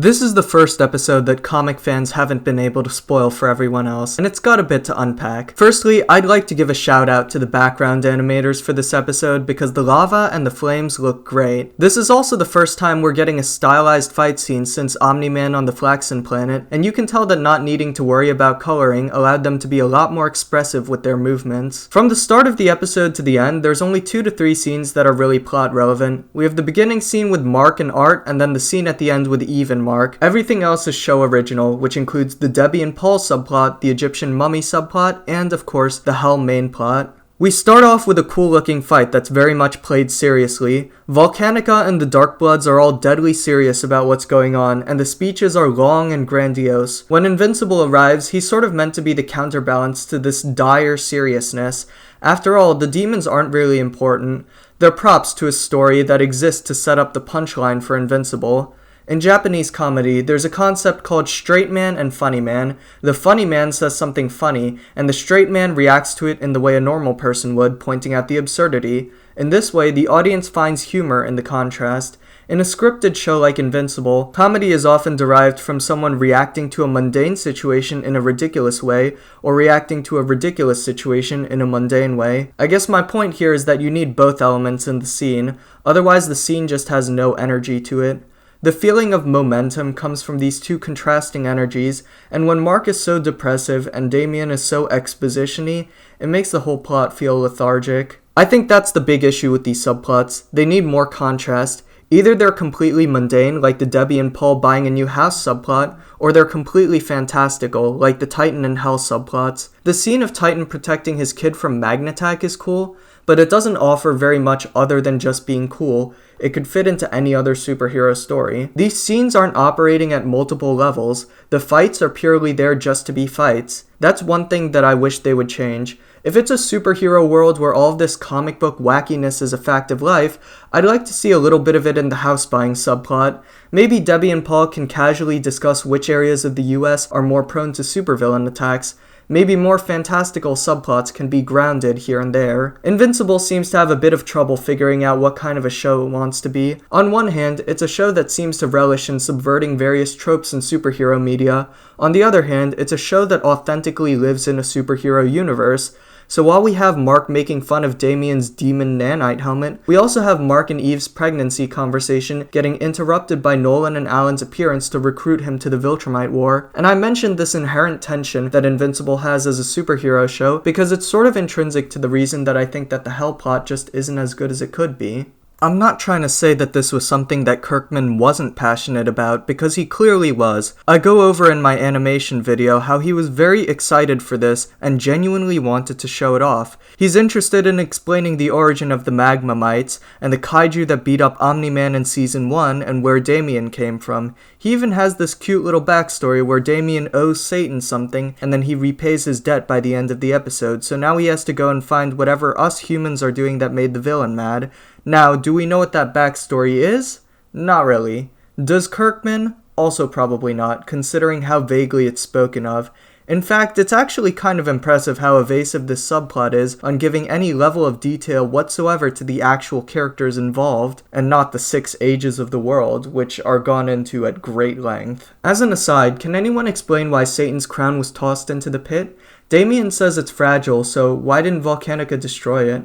This is the first episode that comic fans haven't been able to spoil for everyone else, and it's got a bit to unpack. Firstly, I'd like to give a shout out to the background animators for this episode because the lava and the flames look great. This is also the first time we're getting a stylized fight scene since Omni-Man on the Flaxen planet, and you can tell that not needing to worry about coloring allowed them to be a lot more expressive with their movements. From the start of the episode to the end, there's only 2 to 3 scenes that are really plot relevant. We have the beginning scene with Mark and Art, and then the scene at the end with Eve and Mark. Everything else is show original, which includes the Debbie and Paul subplot, the Egyptian mummy subplot, and of course, the Hell main plot. We start off with a cool looking fight that's very much played seriously. Volcanica and the Dark Bloods are all deadly serious about what's going on, and the speeches are long and grandiose. When Invincible arrives, he's sort of meant to be the counterbalance to this dire seriousness. After all, the demons aren't really important. They're props to a story that exists to set up the punchline for Invincible. In Japanese comedy, there's a concept called straight man and funny man. The funny man says something funny, and the straight man reacts to it in the way a normal person would, pointing out the absurdity. In this way, the audience finds humor in the contrast. In a scripted show like Invincible, comedy is often derived from someone reacting to a mundane situation in a ridiculous way, or reacting to a ridiculous situation in a mundane way. I guess my point here is that you need both elements in the scene, otherwise the scene just has no energy to it. The feeling of momentum comes from these two contrasting energies, and when Mark is so depressive and Damien is so exposition-y, it makes the whole plot feel lethargic. I think that's the big issue with these subplots. They need more contrast. Either they're completely mundane, like the Debbie and Paul buying a new house subplot, or they're completely fantastical, like the Titan and Hell subplots. The scene of Titan protecting his kid from Magnattack is cool, but it doesn't offer very much other than just being cool. It could fit into any other superhero story. These scenes aren't operating at multiple levels. The fights are purely there just to be fights. That's one thing that I wish they would change. If it's a superhero world where all of this comic book wackiness is a fact of life, I'd like to see a little bit of it in the house buying subplot. Maybe Debbie and Paul can casually discuss which areas of the US are more prone to supervillain attacks. Maybe more fantastical subplots can be grounded here and there. Invincible seems to have a bit of trouble figuring out what kind of a show it wants to be. On one hand, it's a show that seems to relish in subverting various tropes in superhero media. On the other hand, it's a show that authentically lives in a superhero universe. So while we have Mark making fun of Damien's demon nanite helmet, we also have Mark and Eve's pregnancy conversation getting interrupted by Nolan and Alan's appearance to recruit him to the Viltrumite War. And I mentioned this inherent tension that Invincible has as a superhero show because it's sort of intrinsic to the reason that I think that the Hell plot just isn't as good as it could be. I'm not trying to say that this was something that Kirkman wasn't passionate about, because he clearly was. I go over in my animation video how he was very excited for this and genuinely wanted to show it off. He's interested in explaining the origin of the Magma Mites and the kaiju that beat up Omni-Man in Season 1 and where Damien came from. He even has this cute little backstory where Damien owes Satan something and then he repays his debt by the end of the episode, so now he has to go and find whatever us humans are doing that made the villain mad. Now, do we know what that backstory is? Not really. Does Kirkman? Also probably not, considering how vaguely it's spoken of. In fact, it's actually kind of impressive how evasive this subplot is on giving any level of detail whatsoever to the actual characters involved, and not the 6 ages of the world, which are gone into at great length. As an aside, can anyone explain why Satan's crown was tossed into the pit? Damien says it's fragile, so why didn't Volcanica destroy it?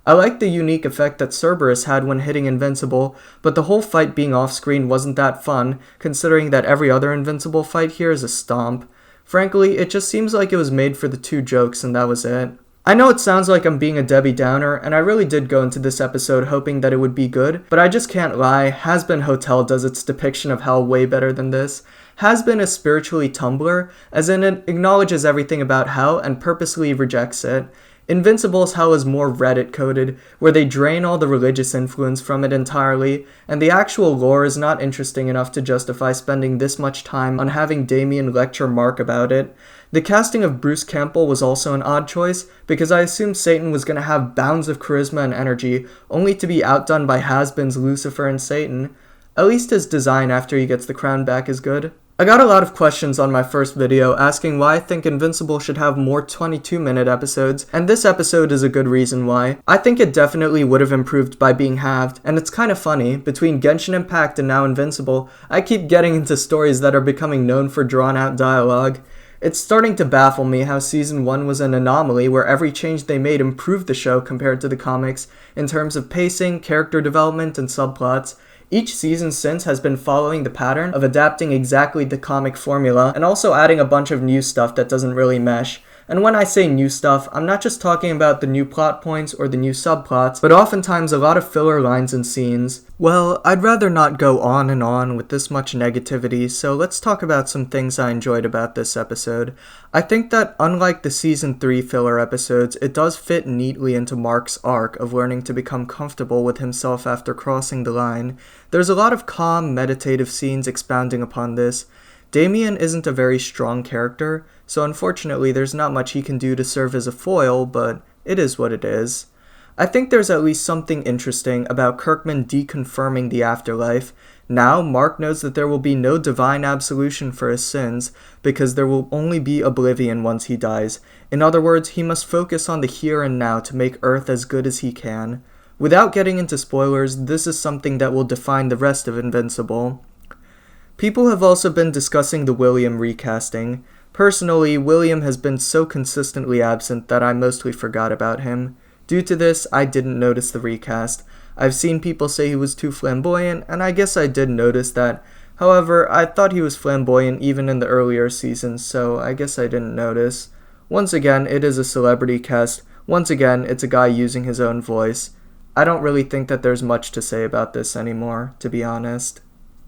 I like the unique effect that Cerberus had when hitting Invincible, but the whole fight being off-screen wasn't that fun, considering that every other Invincible fight here is a stomp. Frankly, it just seems like it was made for the 2 jokes and that was it. I know it sounds like I'm being a Debbie Downer, and I really did go into this episode hoping that it would be good, but I just can't lie, Has-Been Hotel does its depiction of hell way better than this. Has-Been is spiritually Tumblr, as in it acknowledges everything about hell and purposely rejects it. Invincible's hell is more Reddit-coded, where they drain all the religious influence from it entirely, and the actual lore is not interesting enough to justify spending this much time on having Damien lecture Mark about it. The casting of Bruce Campbell was also an odd choice, because I assumed Satan was going to have bounds of charisma and energy, only to be outdone by Has-Been's Lucifer and Satan. At least his design after he gets the crown back is good. I got a lot of questions on my first video asking why I think Invincible should have more 22-minute episodes, and this episode is a good reason why. I think it definitely would have improved by being halved, and it's kinda funny, between Genshin Impact and now Invincible, I keep getting into stories that are becoming known for drawn-out dialogue. It's starting to baffle me how Season 1 was an anomaly where every change they made improved the show compared to the comics in terms of pacing, character development, and subplots. Each season since has been following the pattern of adapting exactly the comic formula and also adding a bunch of new stuff that doesn't really mesh. And when I say new stuff, I'm not just talking about the new plot points or the new subplots, but oftentimes a lot of filler lines and scenes. Well, I'd rather not go on and on with this much negativity, so let's talk about some things I enjoyed about this episode. I think that unlike the Season 3 filler episodes, it does fit neatly into Mark's arc of learning to become comfortable with himself after crossing the line. There's a lot of calm, meditative scenes expounding upon this. Damien isn't a very strong character, so unfortunately there's not much he can do to serve as a foil, but it is what it is. I think there's at least something interesting about Kirkman deconfirming the afterlife. Now, Mark knows that there will be no divine absolution for his sins, because there will only be oblivion once he dies. In other words, he must focus on the here and now to make Earth as good as he can. Without getting into spoilers, this is something that will define the rest of Invincible. People have also been discussing the William recasting. Personally, William has been so consistently absent that I mostly forgot about him. Due to this, I didn't notice the recast. I've seen people say he was too flamboyant, and I guess I did notice that. However, I thought he was flamboyant even in the earlier seasons, so I guess I didn't notice. Once again, it is a celebrity cast. Once again, it's a guy using his own voice. I don't really think that there's much to say about this anymore, to be honest.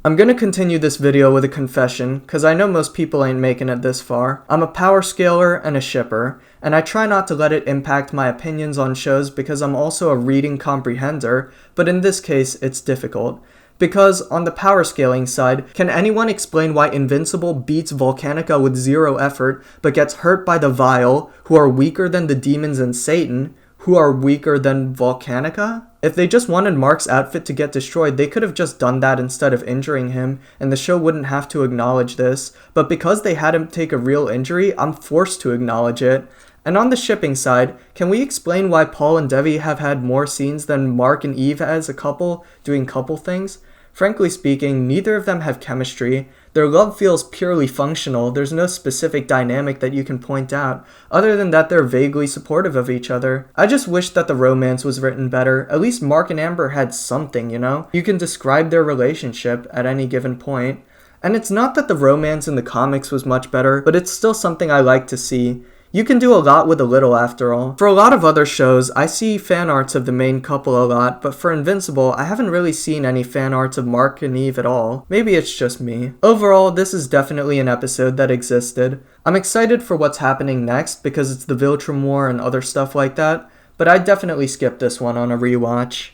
I'm gonna continue this video with a confession, cause I know most people ain't making it this far. I'm a power scaler and a shipper, and I try not to let it impact my opinions on shows because I'm also a reading comprehender, but in this case, it's difficult. Because, on the power scaling side, can anyone explain why Invincible beats Volcanica with zero effort, but gets hurt by the Vile, who are weaker than the demons and Satan, who are weaker than Volcanica? If they just wanted Mark's outfit to get destroyed, they could have just done that instead of injuring him, and the show wouldn't have to acknowledge this. But because they had him take a real injury, I'm forced to acknowledge it. And on the shipping side, can we explain why Paul and Devi have had more scenes than Mark and Eve as a couple, doing couple things? Frankly speaking, neither of them have chemistry. Their love feels purely functional. There's no specific dynamic that you can point out, other than that they're vaguely supportive of each other. I just wish that the romance was written better. At least Mark and Amber had something, you know? You can describe their relationship at any given point. And it's not that the romance in the comics was much better, but it's still something I like to see. You can do a lot with a little after all. For a lot of other shows, I see fan arts of the main couple a lot, but for Invincible, I haven't really seen any fan arts of Mark and Eve at all. Maybe it's just me. Overall, this is definitely an episode that existed. I'm excited for what's happening next because it's the Viltrum War and other stuff like that, but I'd definitely skip this one on a rewatch.